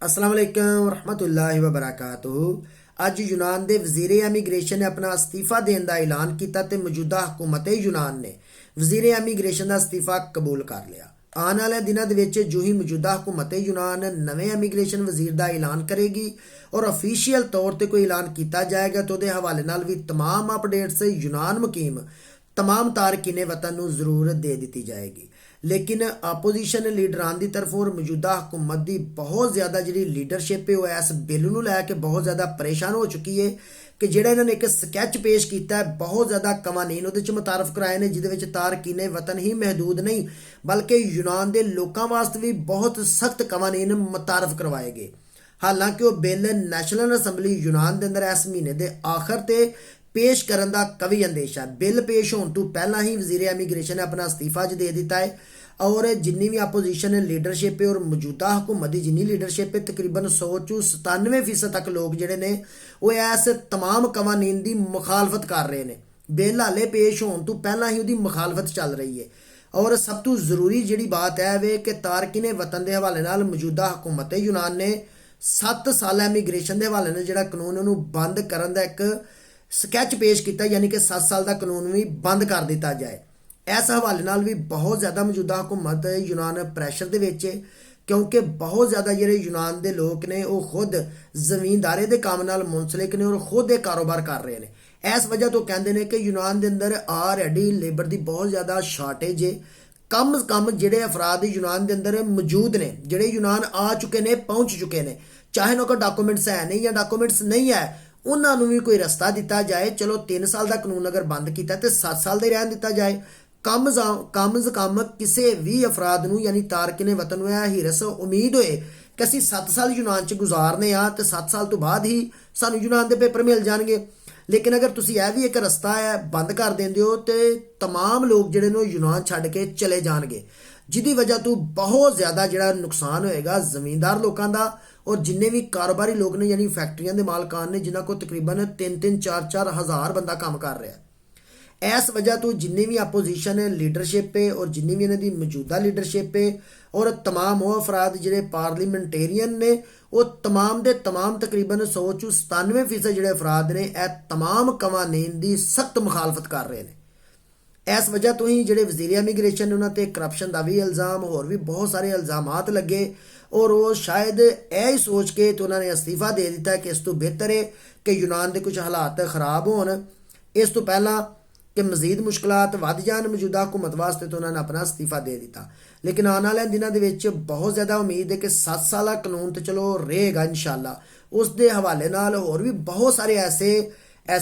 अस्सलाम वालेकुम रहमतुल्लाहि व बरकातुहू। ਅੱਜ ਯੂਨਾਨ ਦੇ ਵਜ਼ੀਰ ਇਮੀਗ੍ਰੇਸ਼ਨ ਨੇ ਆਪਣਾ ਅਸਤੀਫਾ ਦੇਣ ਦਾ ਐਲਾਨ ਕੀਤਾ ਤੇ ਮੌਜੂਦਾ ਹਕੂਮਤ ਯੂਨਾਨ ਨੇ ਵਜ਼ੀਰ ਇਮੀਗ੍ਰੇਸ਼ਨ ਦਾ ਅਸਤੀਫਾ ਕਬੂਲ ਕਰ ਲਿਆ। ਆਉਣ ਵਾਲੇ ਦਿਨਾਂ ਦੇ ਵਿੱਚ ਜੋ ਹੀ ਮੌਜੂਦਾ ਹਕੂਮਤ ਯੂਨਾਨ ਨਵੇਂ ਇਮੀਗ੍ਰੇਸ਼ਨ ਵਜ਼ੀਰ ਦਾ ਐਲਾਨ ਕਰੇਗੀ ਔਰ ਅਫੀਸ਼ੀਅਲ ਤੌਰ ਤੇ ਕੋਈ ਐਲਾਨ ਕੀਤਾ ਜਾਏਗਾ ਤਾਂ ਉਹਦੇ ਹਵਾਲੇ ਨਾਲ ਵੀ तमाम ਅਪਡੇਟਸ ਯੂਨਾਨ ਮੁਕੀਮ तमाम तारकीन वतन ਨੂੰ ਜ਼ਰੂਰ ਦੇ ਦਿੱਤੀ ਜਾਏਗੀ। लेकिन ਆਪੋਜੀਸ਼ਨ ਲੀਡਰਾਂ ਦੀ ਤਰਫੋਂ ਮੌਜੂਦਾ ਹਕੂਮਤ ਦੀ ਬਹੁਤ ਜ਼ਿਆਦਾ ਜਿਹੜੀ ਲੀਡਰਸ਼ਿਪ ਹੈ ਉਹ ਇਸ ਬਿੱਲ ਨੂੰ ਲੈ ਕੇ ਬਹੁਤ ਜ਼ਿਆਦਾ ਪਰੇਸ਼ਾਨ ਹੋ ਚੁੱਕੀ ਹੈ ਕਿ ਜਿਹੜਾ ਇਹਨਾਂ ਨੇ ਇੱਕ ਸਕੈਚ ਪੇਸ਼ ਕੀਤਾ ਹੈ, ਬਹੁਤ ਜ਼ਿਆਦਾ ਕਵਾਨੀਨ ਉਹਦੇ ਚ ਮੁਤਾਰਫ ਕਰਾਏ ਨੇ ਜਿਹਦੇ ਵਿੱਚ ਤਾਰਕੀਨ ਵਤਨ ਹੀ ਮਹਦੂਦ ਨਹੀਂ ਬਲਕਿ ਯੂਨਾਨ ਦੇ ਲੋਕਾਂ ਵਾਸਤੇ ਵੀ ਬਹੁਤ ਸਖਤ ਕਵਾਨੀਨ ਮੁਤਾਰਫ ਕਰਵਾਏ ਗਏ। ਹਾਲਾਂਕਿ ਉਹ ਬਿੱਲ ਨੈਸ਼ਨਲ ਅਸੈਂਬਲੀ ਯੂਨਾਨ ਦੇ ਅੰਦਰ ਇਸ ਮਹੀਨੇ ਦੇ ਆਖਰ ਤੇ पेश करने का कभी अंदेश है। बिल पेश होने तो पहला ही वजीर इमीग्रेशन ने अपना अस्तीफा दे दिता है और जिन्नी भी अपोजिशन लीडरशिप है और मौजूदा हुकूमत की जिन्नी लीडरशिप है तकरीबन 100 to 97% तक लोग जोड़े ने वो इस तमाम कवानीन की मुखालफत कर रहे हैं। बिल हाले पेश होने तो पहला ही उसकी मुखालफत चल रही है और सब तो जरूरी जी बात है वे कि तारकीन वतन के हवाले नाल मौजूदा हुकूमत यूनान ने 7 साल इमीग्रेशन के हवाले नाल जिहड़ा कानून उहनूं बंद करन दा एक ਸਕੈਚ ਪੇਸ਼ ਕੀਤਾ यानी कि 7 साल का कानून भी बंद कर दिता जाए। इस हवाले नाल भी बहुत ज़्यादा मौजूदा हुकूमत यूनान प्रैशर दे विच है क्योंकि बहुत ज़्यादा जिहड़े यूनान के लोग ने वो खुद जमींदारे के काम नाल मुंसलिक ने और खुद ये कारोबार कर रहे हैं। इस वजह तो कहते हैं कि यूनान के अंदर ऑलरेडी लेबर की बहुत ज़्यादा शार्टेज है। कम से कम जिहड़े अफराद यूनान के अंदर मौजूद ने जिहड़े यूनान आ चुके ने पहुँच चुके हैं चाहे उन्होंने कोई डॉक्यूमेंट्स है नहीं या डॉक्यूमेंट्स नहीं है उन्होंने भी कोई रस्ता दिता जाए। चलो 3 साल का कानून अगर बंद किया तो 7 साल का रहन दिता जाए। कम से कम किसी भी अफराद नूं यानी तारकीन वतन नूं हिरस उम्मीद होए कि असीं 7 साल यूनान च गुजारने आ तो 7 साल तो बाद ही सानूं यूनान के पेपर मिल जाएंगे। लेकिन अगर तुसीं यह भी एक रस्ता है बंद कर देंदे हो तो तमाम लोग जिहड़े ने यूनान छड्ड के चले जाएंगे जिहदी वजह तो बहुत ज़्यादा जिहड़ा नुकसान होएगा जमींदार लोगों का और जिन्ने भी कारोबारी लोग ने यानी फैक्ट्रियां के मालकान ने जिन्हों को तकरीबन 3-3 4-4 हज़ार बंदा काम कर रहा है। इस वजह तो जिन्नी भी अपोजिशन लीडरशिप है और जिन्नी भी इन्हों की मौजूदा लीडरशिप है और तमाम वो अफराद जिहड़े पार्लीमेंटेरियन ने वो तमाम के तमाम तकरीबन 100 to 97% जिहड़े अफराद ने यह तमाम कवानीन की सख्त मुखालफत कर रहे हैं। इस वजह तो ही जिहड़े वजीर इमीग्रेशन उन्होंने करप्शन का भी इल्ज़ाम और भी बहुत सारे इल्ज़ामात लगे और वो शायद यह सोच के तो उन्होंने अस्तीफा दे दिता कि इस तो बेहतर है कि यूनान के कुछ हालात खराब होन इस तो पहला कि मजीद मुश्किलात वध जान मौजूदा हुकूमत वास्ते तो उन्होंने अपना अस्तीफा दे दिता। लेकिन आने वाले दिनों के बहुत ज़्यादा उम्मीद है कि 7 साल कानून तो चलो रहेगा इंशाअल्लाह। उस दे हवाले नाल होर भी बहुत सारे ऐसे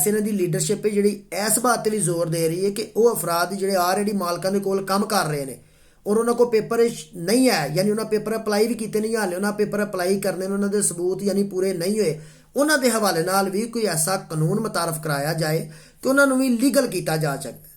इन्हों की लीडरशिप है जी इस बात पर भी जोर दे रही है कि वह अफराद जोड़े ऑलरेडी मालकों के कोल काम कर रहे हैं और उन्होंने को पेपर नहीं है यानी उन्होंने पेपर अप्लाई भी किए नहीं हाले उन्होंने पेपर अप्लाई करने उन्होंने सबूत यानी पूरे नहीं हुए उन्होंने हवाले नाल भी कोई ऐसा कानून मुतारफ कराया जाए कि उन्होंने भी लीगल किया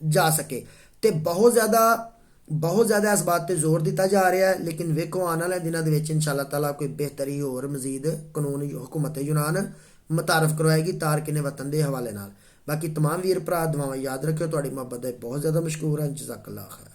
जा सके। तो बहुत ज़्यादा इस बात पर जोर दिता जा रहा है। लेकिन वेखो आने वाले दिनों के इंशाअल्लाह ताला कोई बेहतरी और मजीद कानून हुकूमत यूनान मुतारफ करवाएगी तारकीन वतन के हवाले नाल। बाकी तमाम वीर भरा दुआवां याद रखियो। तुहाडी मुहब्बत बहुत ज़्यादा मशकूर है। जज़ाकल्लाह खैर।